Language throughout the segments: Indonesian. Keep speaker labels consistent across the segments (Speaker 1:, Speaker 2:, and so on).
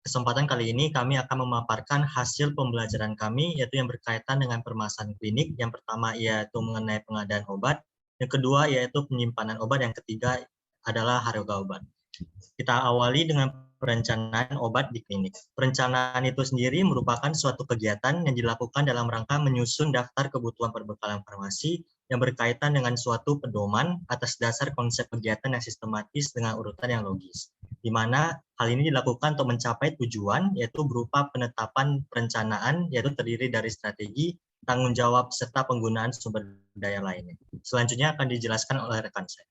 Speaker 1: kesempatan kali ini kami akan memaparkan hasil pembelajaran kami, yaitu yang berkaitan dengan permasalahan klinik. Yang pertama yaitu mengenai pengadaan obat, yang kedua yaitu penyimpanan obat, yang ketiga adalah harga obat. Kita awali dengan perencanaan obat di klinik. Perencanaan itu sendiri merupakan suatu kegiatan yang dilakukan dalam rangka menyusun daftar kebutuhan perbekalan farmasi yang berkaitan dengan suatu pedoman atas dasar konsep kegiatan yang sistematis dengan urutan yang logis, di mana hal ini dilakukan untuk mencapai tujuan, yaitu berupa penetapan perencanaan, yaitu terdiri dari strategi, tanggung jawab, serta penggunaan sumber daya lainnya. Selanjutnya akan dijelaskan oleh rekan saya.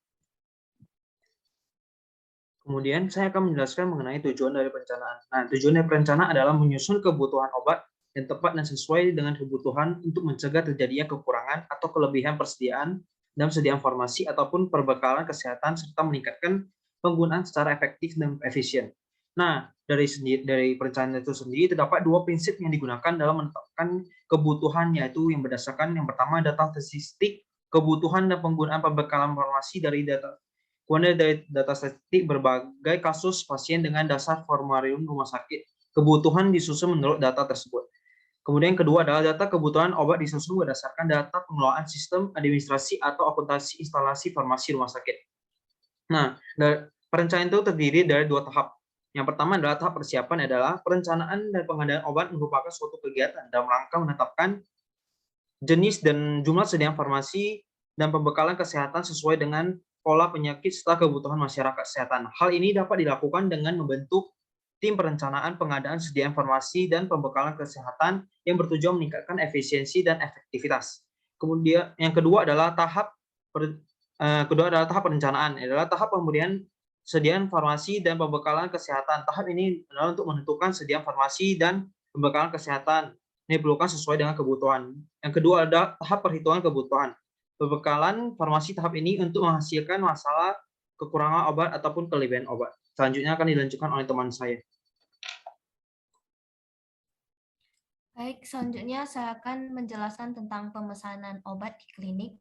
Speaker 2: Kemudian saya akan menjelaskan mengenai tujuan dari perencanaan. Nah, tujuan dari perencanaan adalah menyusun kebutuhan obat yang tepat dan sesuai dengan kebutuhan untuk mencegah terjadinya kekurangan atau kelebihan persediaan dalam sediaan farmasi ataupun perbekalan kesehatan serta meningkatkan penggunaan secara efektif dan efisien. Nah, dari perencanaan itu sendiri terdapat dua prinsip yang digunakan dalam menetapkan kebutuhan, yaitu yang berdasarkan yang pertama data statistik kebutuhan dan penggunaan perbekalan farmasi dari data. Kemudian dari data statistik berbagai kasus pasien dengan dasar formularium rumah sakit. Kebutuhan disusun menurut data tersebut. Kemudian yang kedua adalah data kebutuhan obat disusun berdasarkan data pengelolaan sistem administrasi atau akuntansi instalasi farmasi rumah sakit. Nah, perencanaan itu terdiri dari dua tahap. Yang pertama adalah tahap persiapan, adalah perencanaan dan pengadaan obat merupakan suatu kegiatan dalam rangka menetapkan jenis dan jumlah sediaan farmasi dan pembekalan kesehatan sesuai dengan pola penyakit serta kebutuhan masyarakat kesehatan. Hal ini dapat dilakukan dengan membentuk tim perencanaan pengadaan sediaan farmasi dan pembekalan kesehatan yang bertujuan meningkatkan efisiensi dan efektivitas. Kemudian yang kedua adalah tahap perencanaan, adalah tahap pemberian sediaan farmasi dan pembekalan kesehatan. Tahap ini adalah untuk menentukan sediaan farmasi dan pembekalan kesehatan. Ini diperlukan sesuai dengan kebutuhan. Yang kedua adalah tahap perhitungan kebutuhan. Pembekalan farmasi tahap ini untuk menghasilkan masalah kekurangan obat ataupun kelebihan obat. Selanjutnya akan dilanjutkan oleh teman saya.
Speaker 3: Baik, selanjutnya saya akan menjelaskan tentang pemesanan obat di klinik.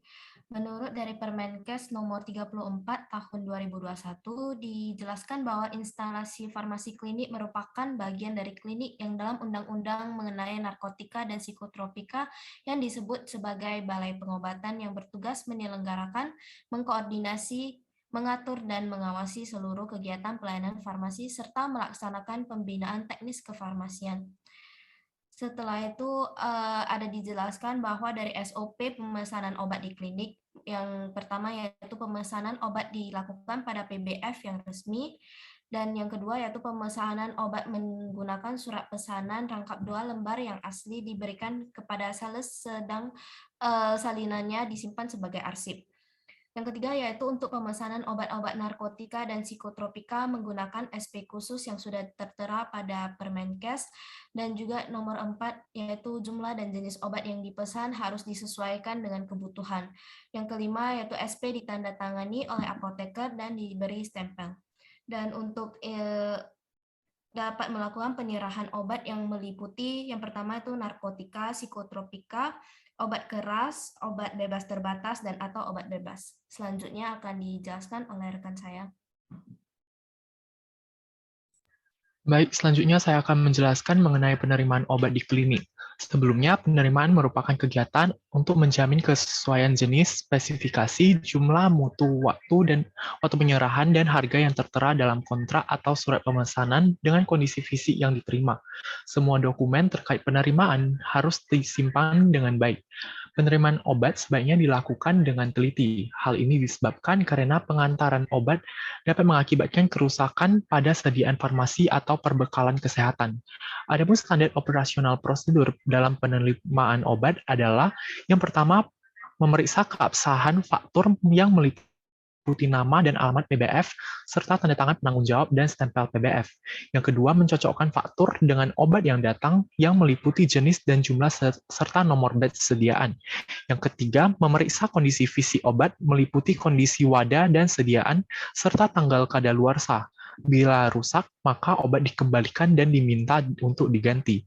Speaker 3: Menurut dari Permenkes nomor 34 tahun 2021 dijelaskan bahwa instalasi farmasi klinik merupakan bagian dari klinik yang dalam undang-undang mengenai narkotika dan psikotropika yang disebut sebagai balai pengobatan yang bertugas menyelenggarakan, mengkoordinasi, mengatur dan mengawasi seluruh kegiatan pelayanan farmasi serta melaksanakan pembinaan teknis kefarmasian. Setelah itu ada dijelaskan bahwa dari SOP pemesanan obat di klinik, yang pertama yaitu pemesanan obat dilakukan pada PBF yang resmi, dan yang kedua yaitu pemesanan obat menggunakan surat pesanan rangkap 2 lembar yang asli diberikan kepada sales sedang salinannya disimpan sebagai arsip. Yang ketiga yaitu untuk pemesanan obat-obat narkotika dan psikotropika menggunakan SP khusus yang sudah tertera pada Permenkes, dan juga nomor 4 yaitu jumlah dan jenis obat yang dipesan harus disesuaikan dengan kebutuhan. Yang kelima yaitu SP ditandatangani oleh apoteker dan diberi stempel. Dan untuk dapat melakukan penyerahan obat yang meliputi yang pertama itu narkotika, psikotropika, obat keras, obat bebas terbatas, dan atau obat bebas. Selanjutnya akan dijelaskan oleh rekan saya.
Speaker 4: Baik, selanjutnya saya akan menjelaskan mengenai penerimaan obat di klinik. Sebelumnya, penerimaan merupakan kegiatan untuk menjamin kesesuaian jenis, spesifikasi, jumlah, mutu, waktu penyerahan, dan harga yang tertera dalam kontrak atau surat pemesanan dengan kondisi fisik yang diterima. Semua dokumen terkait penerimaan harus disimpan dengan baik. Penerimaan obat sebaiknya dilakukan dengan teliti. Hal ini disebabkan karena pengantaran obat dapat mengakibatkan kerusakan pada sediaan farmasi atau perbekalan kesehatan. Adapun standar operasional prosedur dalam penerimaan obat adalah yang pertama, memeriksa keabsahan faktur yang meliputi nama dan alamat PBF, serta tanda tangan penanggung jawab dan stempel PBF. Yang kedua, mencocokkan faktur dengan obat yang datang yang meliputi jenis dan jumlah serta nomor batch sediaan. Yang ketiga, memeriksa kondisi fisik obat meliputi kondisi wadah dan sediaan, serta tanggal kadaluarsa. Bila rusak, maka obat dikembalikan dan diminta untuk diganti.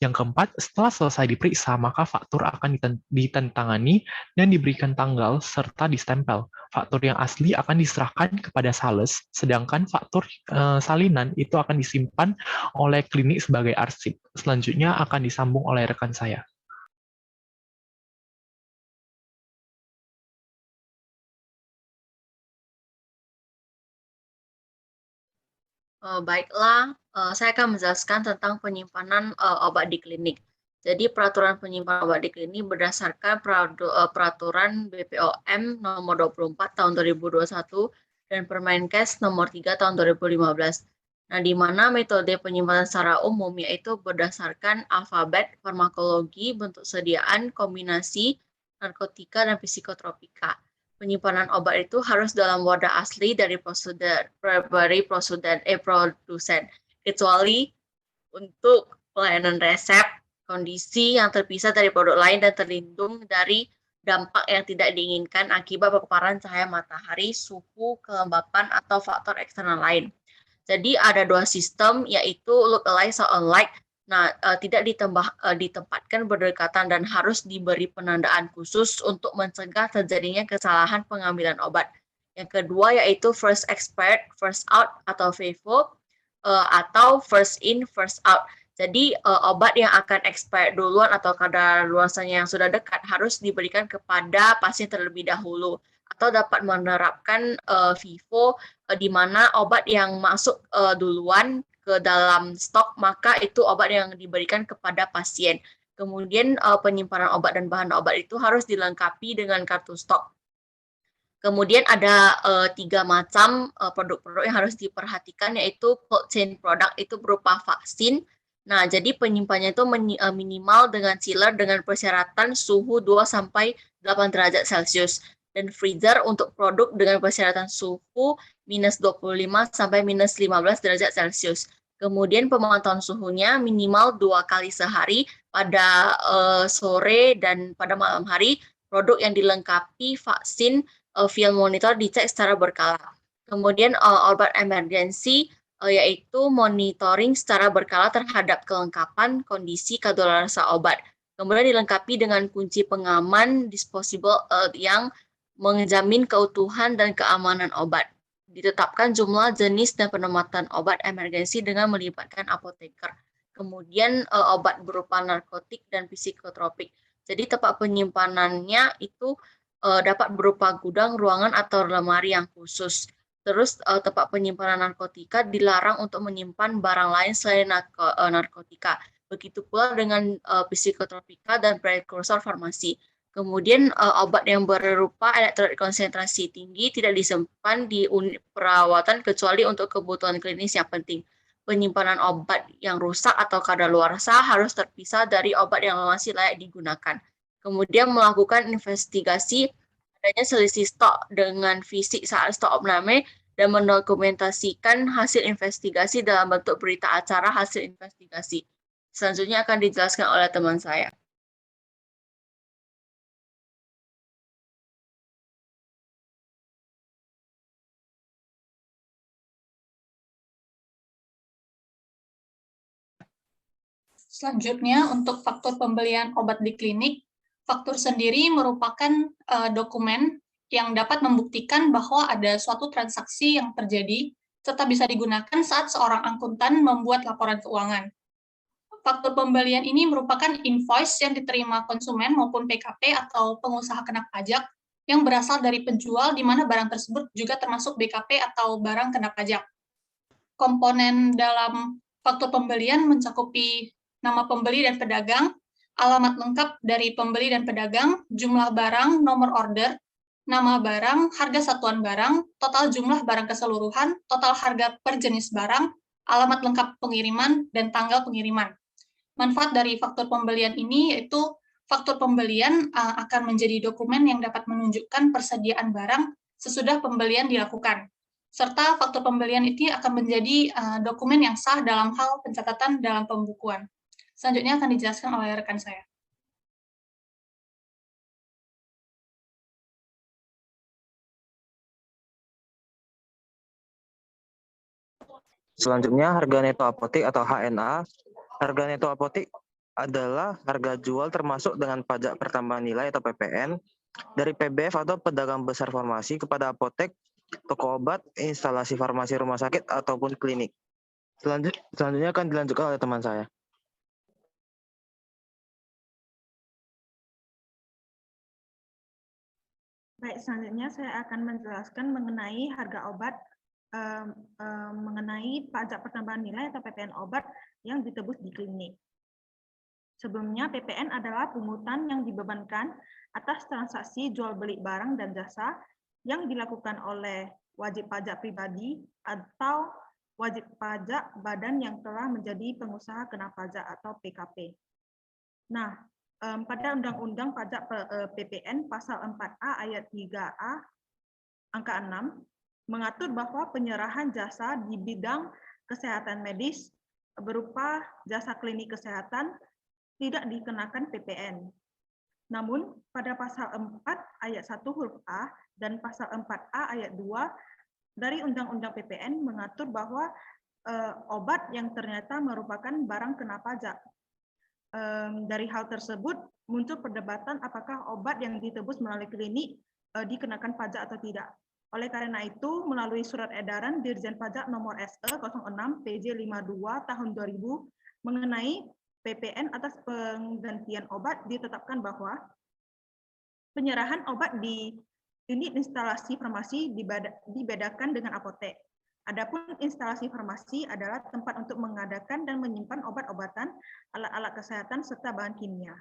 Speaker 4: Yang keempat, setelah selesai diperiksa, maka faktur akan ditandatangani dan diberikan tanggal serta distempel. Faktur yang asli akan diserahkan kepada sales, sedangkan faktur salinan itu akan disimpan oleh klinik sebagai arsip. Selanjutnya akan disambung oleh rekan saya.
Speaker 5: Baiklah, saya akan menjelaskan tentang penyimpanan obat di klinik. Jadi peraturan penyimpanan obat di klinik berdasarkan peraturan BPOM nomor 24 tahun 2021 dan Permenkes nomor 3 tahun 2015. Nah, di mana metode penyimpanan secara umum yaitu berdasarkan alfabet, farmakologi, bentuk sediaan, kombinasi, narkotika, dan psikotropika. Penyimpanan obat itu harus dalam wadah asli dari produsen, kecuali untuk pelayanan resep, kondisi yang terpisah dari produk lain dan terlindung dari dampak yang tidak diinginkan akibat paparan cahaya matahari, suhu, kelembapan, atau faktor eksternal lain. Jadi ada dua sistem, yaitu look alike, sound alike. Nah, tidak ditempatkan berdekatan dan harus diberi penandaan khusus untuk mencegah terjadinya kesalahan pengambilan obat. Yang kedua yaitu first expired, first out atau FIFO, atau first in, first out. Jadi obat yang akan expired duluan atau kadaluarsanya yang sudah dekat harus diberikan kepada pasien terlebih dahulu, atau dapat menerapkan FIFO di mana obat yang masuk duluan ke dalam stok, maka itu obat yang diberikan kepada pasien. Kemudian penyimpanan obat dan bahan obat itu harus dilengkapi dengan kartu stok. Kemudian ada 3 macam produk-produk yang harus diperhatikan, yaitu cold chain product, itu berupa vaksin. Nah, jadi penyimpanannya itu minimal dengan chiller dengan persyaratan suhu 2-8 derajat Celcius. Dan freezer untuk produk dengan persyaratan suhu minus 25 sampai minus 15 derajat Celcius. Kemudian pemantauan suhunya minimal 2 kali sehari pada sore dan pada malam hari. Produk yang dilengkapi vaksin field monitor dicek secara berkala. Kemudian obat emergensi yaitu monitoring secara berkala terhadap kelengkapan kondisi kadaluarsa obat. Kemudian dilengkapi dengan kunci pengaman disposable yang menjamin keutuhan dan keamanan obat. Ditetapkan jumlah, jenis, dan penempatan obat emergensi dengan melibatkan apoteker. Kemudian obat berupa narkotik dan psikotropik. Jadi tempat penyimpanannya itu dapat berupa gudang, ruangan, atau lemari yang khusus. Terus tempat penyimpanan narkotika dilarang untuk menyimpan barang lain selain narkotika. Begitu pula dengan psikotropika dan prekursor farmasi. Kemudian obat yang berupa elektrolit konsentrasi tinggi tidak disimpan di unit perawatan kecuali untuk kebutuhan klinis yang penting. Penyimpanan obat yang rusak atau kadaluarsa harus terpisah dari obat yang masih layak digunakan. Kemudian melakukan investigasi adanya selisih stok dengan fisik saat stok opname dan mendokumentasikan hasil investigasi dalam bentuk berita acara hasil investigasi. Selanjutnya akan dijelaskan oleh teman saya.
Speaker 6: Selanjutnya, untuk faktur pembelian obat di klinik, faktur sendiri merupakan dokumen yang dapat membuktikan bahwa ada suatu transaksi yang terjadi, serta bisa digunakan saat seorang akuntan membuat laporan keuangan. Faktur pembelian ini merupakan invoice yang diterima konsumen maupun PKP atau pengusaha kena pajak yang berasal dari penjual, di mana barang tersebut juga termasuk BKP atau barang kena pajak. Komponen dalam faktur pembelian mencakupi nama pembeli dan pedagang, alamat lengkap dari pembeli dan pedagang, jumlah barang, nomor order, nama barang, harga satuan barang, total jumlah barang keseluruhan, total harga per jenis barang, alamat lengkap pengiriman, dan tanggal pengiriman. Manfaat dari faktur pembelian ini yaitu faktur pembelian akan menjadi dokumen yang dapat menunjukkan persediaan barang sesudah pembelian dilakukan. Serta faktur pembelian itu akan menjadi dokumen yang sah dalam hal pencatatan dalam pembukuan. Selanjutnya akan dijelaskan oleh rekan saya.
Speaker 7: Selanjutnya, harga neto apotik atau HNA. Harga neto apotik adalah harga jual termasuk dengan pajak pertambahan nilai atau PPN dari PBF atau pedagang besar farmasi kepada apotek, toko obat, instalasi farmasi rumah sakit, ataupun klinik. Selanjutnya akan dilanjutkan oleh teman saya.
Speaker 8: Baik, selanjutnya saya akan menjelaskan mengenai harga obat, mengenai pajak pertambahan nilai atau PPN obat yang ditebus di klinik. Sebelumnya, PPN adalah pungutan yang dibebankan atas transaksi jual beli barang dan jasa yang dilakukan oleh wajib pajak pribadi atau wajib pajak badan yang telah menjadi pengusaha kena pajak atau PKP. Nah, pada Undang-Undang Pajak PPN Pasal 4A ayat 3A angka 6 mengatur bahwa penyerahan jasa di bidang kesehatan medis berupa jasa klinik kesehatan tidak dikenakan PPN. Namun, pada Pasal 4 ayat 1 huruf A dan Pasal 4A ayat 2 dari Undang-Undang PPN mengatur bahwa obat yang ternyata merupakan barang kena pajak. Dari hal tersebut muncul perdebatan apakah obat yang ditebus melalui klinik dikenakan pajak atau tidak. Oleh karena itu, melalui surat edaran Dirjen Pajak nomor SE 06 PJ 52 tahun 2000 mengenai PPN atas penggantian obat ditetapkan bahwa penyerahan obat di unit instalasi farmasi dibedakan dengan apotek. Adapun instalasi farmasi adalah tempat untuk mengadakan dan menyimpan obat-obatan, alat-alat kesehatan, serta bahan kimia.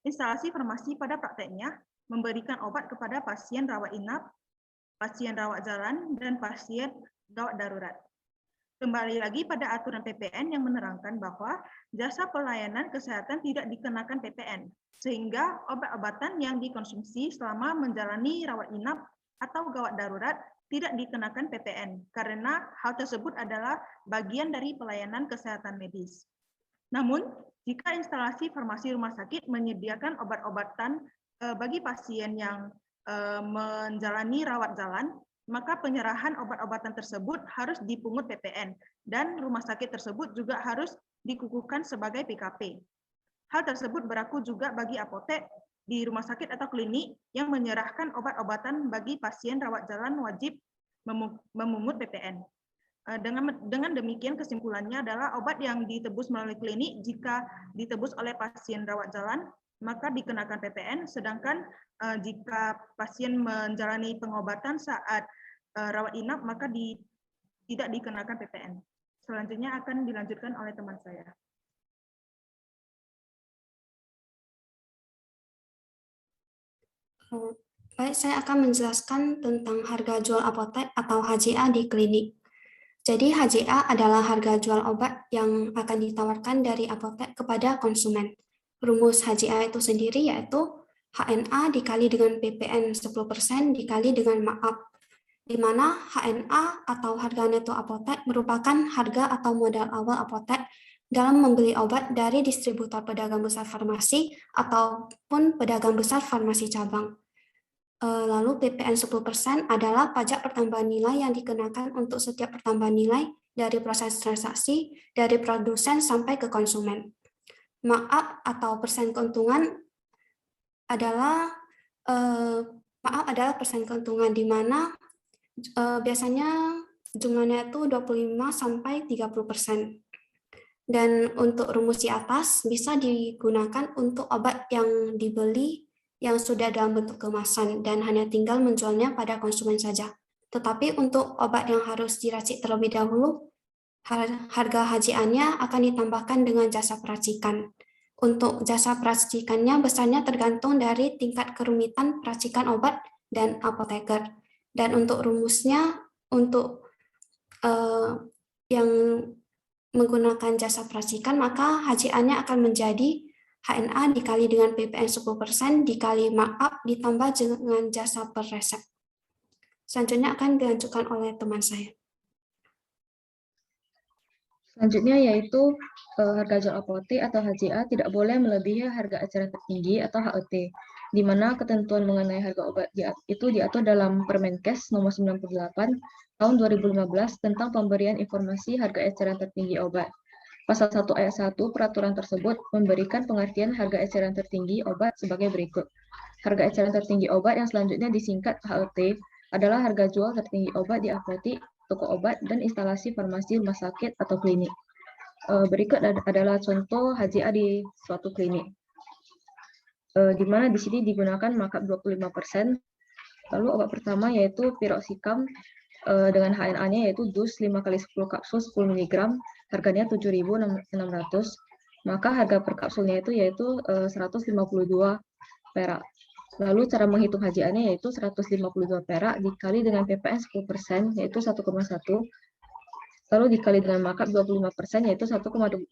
Speaker 8: Instalasi farmasi pada prakteknya memberikan obat kepada pasien rawat inap, pasien rawat jalan, dan pasien gawat darurat. Kembali lagi pada aturan PPN yang menerangkan bahwa jasa pelayanan kesehatan tidak dikenakan PPN, sehingga obat-obatan yang dikonsumsi selama menjalani rawat inap atau gawat darurat tidak dikenakan PPN, karena hal tersebut adalah bagian dari pelayanan kesehatan medis. Namun, jika instalasi farmasi rumah sakit menyediakan obat-obatan bagi pasien yang menjalani rawat jalan, maka penyerahan obat-obatan tersebut harus dipungut PPN, dan rumah sakit tersebut juga harus dikukuhkan sebagai PKP. Hal tersebut berlaku juga bagi apotek di rumah sakit atau klinik yang menyerahkan obat-obatan bagi pasien rawat jalan wajib memungut PPN. Dengan demikian kesimpulannya adalah obat yang ditebus melalui klinik jika ditebus oleh pasien rawat jalan maka dikenakan PPN, sedangkan jika pasien menjalani pengobatan saat rawat inap maka tidak dikenakan PPN. Selanjutnya akan dilanjutkan oleh teman saya.
Speaker 9: Baik, saya akan menjelaskan tentang harga jual apotek atau HJA di klinik. Jadi HJA adalah harga jual obat yang akan ditawarkan dari apotek kepada konsumen. Rumus HJA itu sendiri yaitu HNA dikali dengan PPN 10% dikali dengan markup, di mana HNA atau harga neto apotek merupakan harga atau modal awal apotek dalam membeli obat dari distributor pedagang besar farmasi ataupun pedagang besar farmasi cabang. Lalu PPN 10% adalah pajak pertambahan nilai yang dikenakan untuk setiap pertambahan nilai dari proses transaksi dari produsen sampai ke konsumen. Markup atau persen keuntungan adalah persen keuntungan di mana biasanya jumlahnya itu 25 sampai 30%. Dan untuk rumus di atas bisa digunakan untuk obat yang dibeli yang sudah dalam bentuk kemasan dan hanya tinggal menjualnya pada konsumen saja. Tetapi untuk obat yang harus diracik terlebih dahulu, harga HJA-nya akan ditambahkan dengan jasa peracikan. Untuk jasa peracikannya besarnya tergantung dari tingkat kerumitan peracikan obat dan apoteker. Dan untuk rumusnya, untuk yang menggunakan jasa peracikan, maka HJA-nya akan menjadi HNA dikali dengan PPN 10% dikali markup ditambah dengan jasa per resep. Selanjutnya akan dilanjutkan oleh teman saya.
Speaker 10: Selanjutnya yaitu harga jual apotek atau HJA tidak boleh melebihi harga eceran tertinggi atau HET, di mana ketentuan mengenai harga obat itu diatur dalam Permenkes nomor 98 tahun 2015 tentang pemberian informasi harga eceran tertinggi obat. Pasal 1 ayat 1 peraturan tersebut memberikan pengertian harga eceran tertinggi obat sebagai berikut. Harga eceran tertinggi obat yang selanjutnya disingkat HET adalah harga jual tertinggi obat di apotik, toko obat, dan instalasi farmasi rumah sakit atau klinik. Berikut adalah contoh HJA di suatu klinik. Di mana di sini digunakan markup 25%. Lalu obat pertama yaitu piroxicam dengan HNA-nya yaitu dus 5 kali 10 kapsul 10 mg, harganya 7.600. Maka harga per kapsulnya yaitu 152 perak. Lalu cara menghitung HJA-nya yaitu 152 perak dikali dengan PPN 10% yaitu 1,1. Lalu dikali dengan markup 25% yaitu 1,25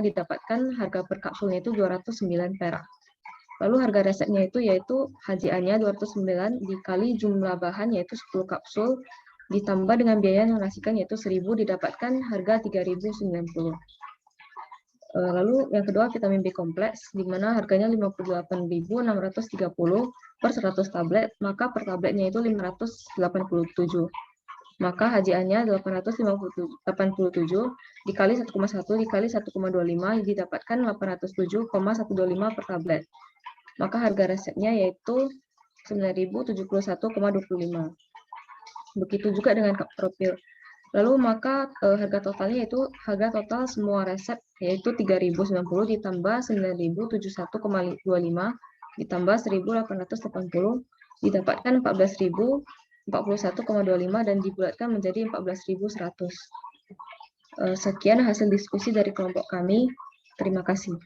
Speaker 10: didapatkan harga per kapsulnya itu 209 perak. Lalu harga resepnya yaitu HJA-nya 209 dikali jumlah bahan yaitu 10 kapsul ditambah dengan biaya yang nasikan yaitu 1.000 didapatkan harga 3.090. Lalu yang kedua vitamin B kompleks di mana harganya 58.630 per 100 tablet, maka per tabletnya itu 587. Maka HJA-nya 887 dikali 1,1 dikali 1,25 didapatkan 807,125 per tablet. Maka harga resepnya yaitu 9.071,25. Begitu juga dengan kapropil. Lalu maka harga totalnya yaitu harga total semua resep yaitu 3.090 ditambah 9.071,25 ditambah 1.880 didapatkan 14.041,25 dan dibulatkan menjadi 14.100. Sekian hasil diskusi dari kelompok kami. Terima kasih.